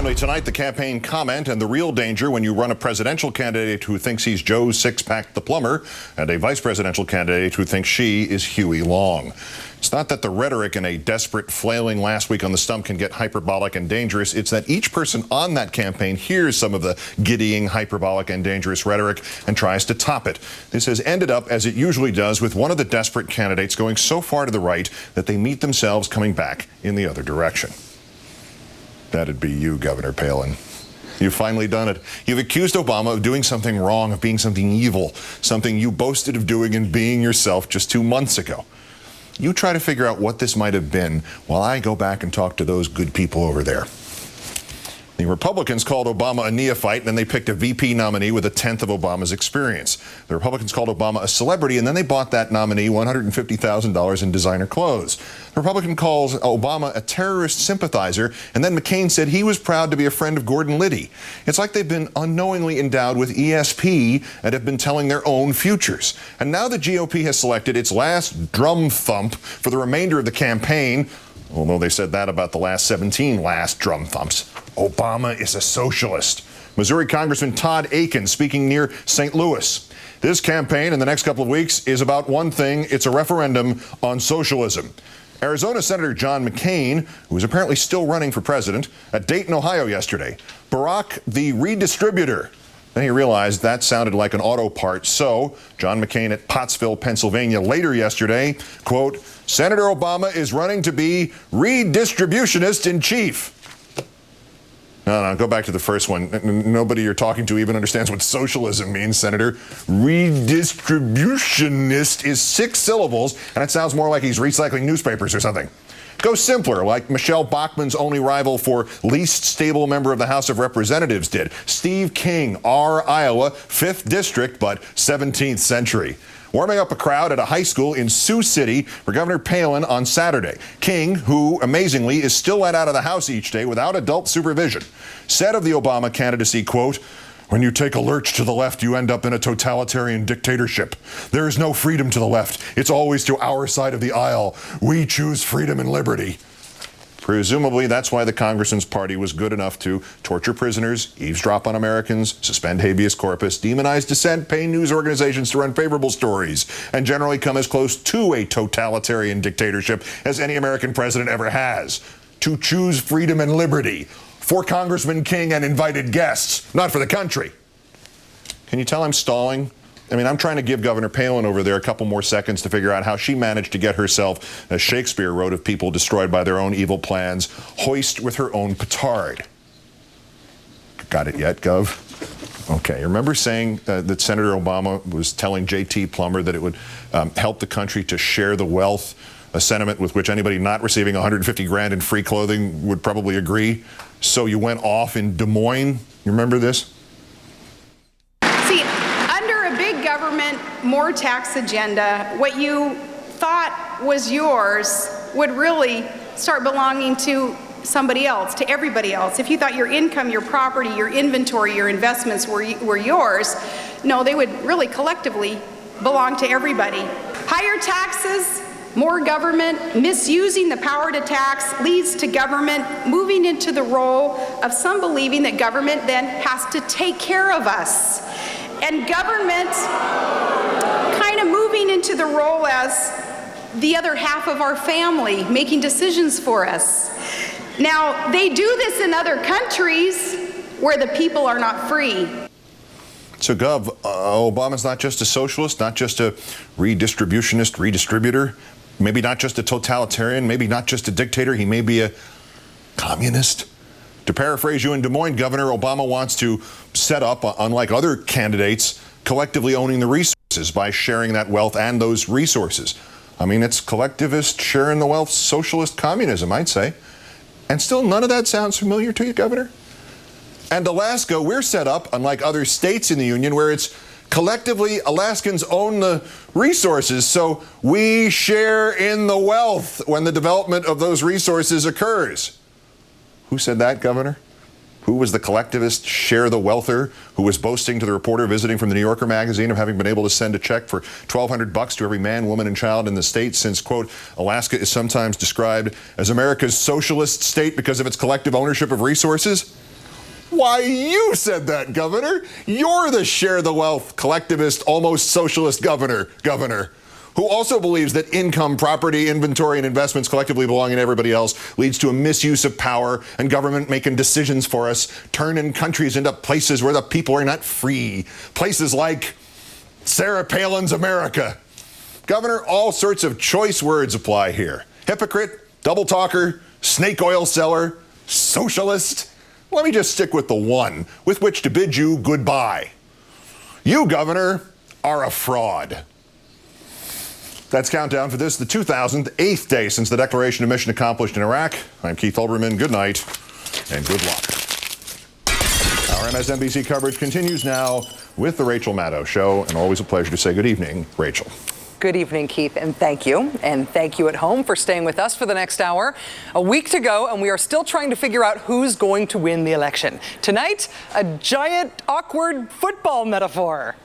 Family tonight, the campaign comment and the real danger when you run a presidential candidate who thinks he's Joe Sixpack the plumber and a vice presidential candidate who thinks she is Huey Long. It's not that the rhetoric in a desperate flailing last week on the stump can get hyperbolic and dangerous. It's that each person on that campaign hears some of the giddying, hyperbolic and dangerous rhetoric and tries to top it. This has ended up, as it usually does, with one of the desperate candidates going so far to the right that they meet themselves coming back in the other direction. That'd be you, Governor Palin. You've finally done it. You've accused Obama of doing something wrong, of being something evil, something you boasted of doing and being yourself just 2 months ago. You try to figure out what this might have been while I go back and talk to those good people over there. The Republicans called Obama a neophyte, and then they picked a VP nominee with a tenth of Obama's experience. The Republicans called Obama a celebrity, and then they bought that nominee $150,000 in designer clothes. The Republican calls Obama a terrorist sympathizer, and then McCain said he was proud to be a friend of Gordon Liddy. It's like they've been unknowingly endowed with ESP and have been telling their own futures. And now the GOP has selected its last drum thump for the remainder of the campaign, although they said that about the last 17 drum thumps. Obama is a socialist. Missouri Congressman Todd Akin speaking near St. Louis. This campaign in the next couple of weeks is about one thing. It's a referendum on socialism. Arizona Senator John McCain, who is apparently still running for president, at Dayton, Ohio yesterday. Barack the redistributor. Then he realized that sounded like an auto part. So John McCain at Pottsville, Pennsylvania later yesterday, quote, Senator Obama is running to be redistributionist in chief. No, go back to the first one. Nobody you're talking to even understands what socialism means, Senator. Redistributionist is 6 syllables, and it sounds more like he's recycling newspapers or something. Go simpler, like Michelle Bachmann's only rival for least stable member of the House of Representatives did. Steve King, R. Iowa, 5th District, but 17th century. Warming up a crowd at a high school in Sioux City for Governor Palin on Saturday. King, who amazingly is still let out of the house each day without adult supervision, said of the Obama candidacy, quote, when you take a lurch to the left, you end up in a totalitarian dictatorship. There is no freedom to the left. It's always to our side of the aisle. We choose freedom and liberty. Presumably, that's why the congressman's party was good enough to torture prisoners, eavesdrop on Americans, suspend habeas corpus, demonize dissent, pay news organizations to run favorable stories, and generally come as close to a totalitarian dictatorship as any American president ever has. To choose freedom and liberty for Congressman King and invited guests, not for the country. Can you tell I'm stalling? I mean, I'm trying to give Governor Palin over there a couple more seconds to figure out how she managed to get herself, as Shakespeare wrote of people destroyed by their own evil plans, hoist with her own petard. Got it yet, Gov? Okay, remember saying that Senator Obama was telling J.T. Plummer that it would help the country to share the wealth, a sentiment with which anybody not receiving $150,000 in free clothing would probably agree? So you went off in Des Moines. You remember this? Government, more tax agenda, what you thought was yours would really start belonging to somebody else, to everybody else. If you thought your income, your property, your inventory, your investments were yours, no, they would really collectively belong to everybody. Higher taxes, more government, misusing the power to tax leads to government moving into the role of some believing that government then has to take care of us. And government kind of moving into the role as the other half of our family, making decisions for us. Now, they do this in other countries where the people are not free. So, Gov, Obama's not just a socialist, not just a redistributionist, redistributor, maybe not just a totalitarian, maybe not just a dictator, he may be a communist. To paraphrase you in Des Moines, Governor, Obama wants to set up, unlike other candidates, collectively owning the resources by sharing that wealth and those resources. I mean, it's collectivist, sharing the wealth, socialist communism, I'd say. And still none of that sounds familiar to you, Governor? And Alaska, we're set up, unlike other states in the Union, where it's collectively Alaskans own the resources, so we share in the wealth when the development of those resources occurs. Who said that, Governor? Who was the collectivist share the wealther who was boasting to the reporter visiting from the New Yorker magazine of having been able to send a check for $1,200 to every man, woman, and child in the state since, quote, Alaska is sometimes described as America's socialist state because of its collective ownership of resources? Why, you said that, Governor. You're the share the wealth, collectivist, almost socialist governor, who also believes that income, property, inventory, and investments collectively belonging to everybody else leads to a misuse of power and government making decisions for us, turning countries into places where the people are not free. Places like Sarah Palin's America. Governor, all sorts of choice words apply here. Hypocrite, double talker, snake oil seller, socialist. Let me just stick with the one with which to bid you goodbye. You, Governor, are a fraud. That's Countdown for this, the 2008th day since the declaration of mission accomplished in Iraq. I'm Keith Olbermann. Good night and good luck. Our MSNBC coverage continues now with the Rachel Maddow Show, and always a pleasure to say good evening, Rachel. Good evening, Keith, and thank you. And thank you at home for staying with us for the next hour. A week to go, and we are still trying to figure out who's going to win the election. Tonight, a giant, awkward football metaphor.